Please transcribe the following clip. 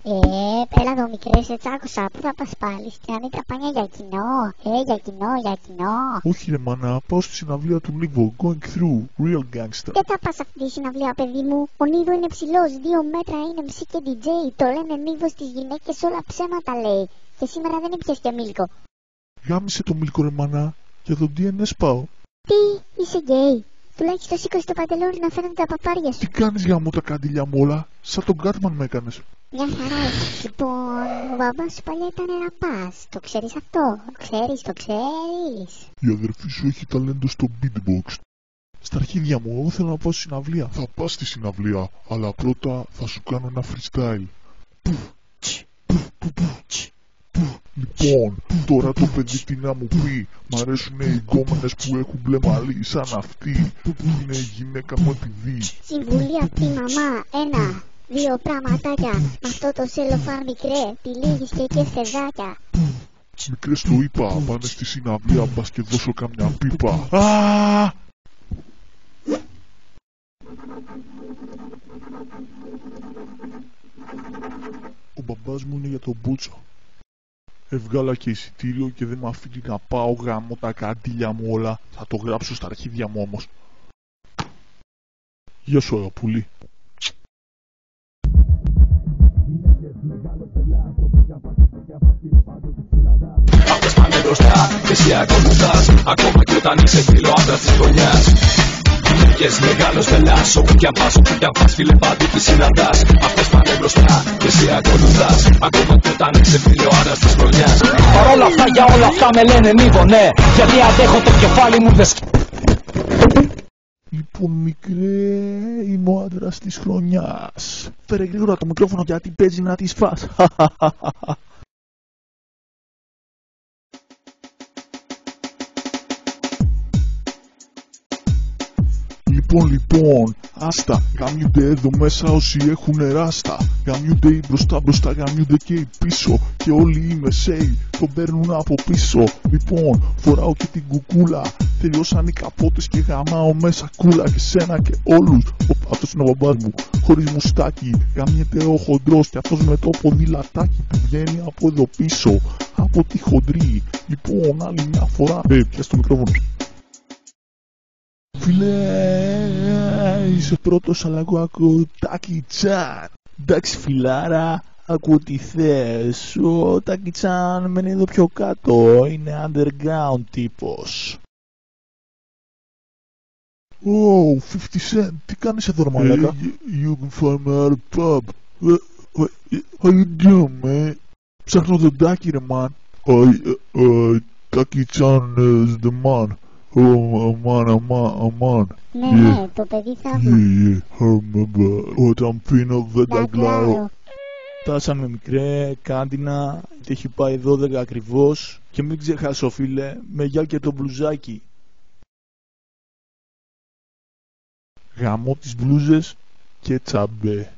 Έλα εδώ μικρέ, σε τσάκωσα. Πού θα πας πάλι? Στην Ανίτα Πάνια για κοινό? Για κοινό. Όχι ρε μάνα, πάω στη συναυλία του Νίβο. Going through, real gangster. Δεν θα πας αυτή τη συναυλία, παιδί μου. Ο Νίβο είναι ψηλός, 2 μέτρα, είναι MC και DJ. Το λένε Νίβο στις γυναίκες, όλα ψέματα λέει. Και σήμερα δεν έπιασε και μίλκο. Γάμισε το μίλκο ρε μάνα, για το DNS πάω. Τι, είσαι γκέι? Τουλάχιστον σήκωσε το παντελόνι να φαίνονται τα παπάρια σου. Τι κάνεις γάμο τα καντήλια μου όλα, σαν τον Γκάτμαν με έκανες. Μια χαρά είσαι. Λοιπόν, ο μπαμπάς σου παλιά ήταν ραπάς. Το ξέρεις αυτό? Το ξέρεις. Η αδερφή σου έχει ταλέντο στο beatbox. Στα αρχίδια μου, εγώ θέλω να πάω στη συναυλία. Θα πας στη συναυλία, αλλά πρώτα θα σου κάνω ένα freestyle. Λοιπόν, τώρα το παιδί τι να μου πει. Μ' αρέσουνε οι γκόμενες που έχουν μπλε μαλλί σαν αυτή. Είναι η γυναίκα μου επειδή. Συμβουλή αυτή μαμά. 1, 2 πραγματάκια. Με αυτό το σελοφάν μικρέ, τυλίγεις και φεδάκια. Μικρές το είπα, πάνε στη συναυλία μπας και δώσω καμιά πίπα. Ο μπαμπάς μου είναι για τον Μπούτσο. Έβγαλα και εισιτήριο και δεν μ' αφήνει να πάω γάμο τα καντήλια μου όλα. Θα το γράψω στα αρχίδια μου όμως. Γεια σου αγαπούλη. Αυτές πάνε μπροστά και εσύ ακολουθάς, ακόμα κι όταν είσαι φιλοάντρας της χρονιάς. Γυναίκες μεγάλος πελάς, όπου κι αν πας φίλε παντού τις συναντάς. Αυτές πάνε μπροστά και εσύ ακολουθάς, ακόμα κι όταν είσαι φιλοάντρας της χρονιάς. Παρ' όλα αυτά, για όλα αυτά με λένε Νίβο, ναι, γιατί αντέχω το κεφάλι μου δεν Λοιπόν μικρέ, είμαι ο άντρας της χρονιάς. Φέρε γρήγορα το μικρόφωνο γιατί παίζει να της φας. Λοιπόν, άστα, γαμιούνται εδώ μέσα όσοι έχουν ράστα. Γαμιούνται οι μπροστά, γαμιούνται και οι πίσω. Και όλοι οι μεσαίοι τον παίρνουν από πίσω. Λοιπόν, φοράω και την κουκούλα. Τελειώσαν οι καπότες και γαμάω μέσα κούλα. Και σένα και όλους. Αυτός είναι ο μπαμπάς μου, χωρίς μουστάκι. Γαμιέται ο χοντρός και αυτός με το ποδηλατάκι που βγαίνει από εδώ πίσω. Από τη χοντρή. Λοιπόν, άλλη μια φορά. Πιάσε το μικρόφωνο. Φίλε, είσαι πρώτος αλλά εγώ ακούω Τάκι Τσάν. Εντάξει φιλάρα, ακούω τι θες. Ο Τάκι Τσάν μένει εδώ πιο κάτω, είναι underground τύπος. Oh, 50 Cent, τι κάνεις εδώ ρε μαλάκα? You can find me at a pub. How you doing, man? Ψάχνω τον Τάκι ρε man. Τάκι Τσάν is the man. Αμάν. Ναι, το παιδί θαύμα. Όταν πίνω δεν τα γλάρω. Φτάσαμε μικρέ, κάντινα, και έχει πάει 12 ακριβώς. Και μην ξεχάσω φίλε, με γεια και το μπλουζάκι. Γαμώ τις μπλούζες και τσαμπέ.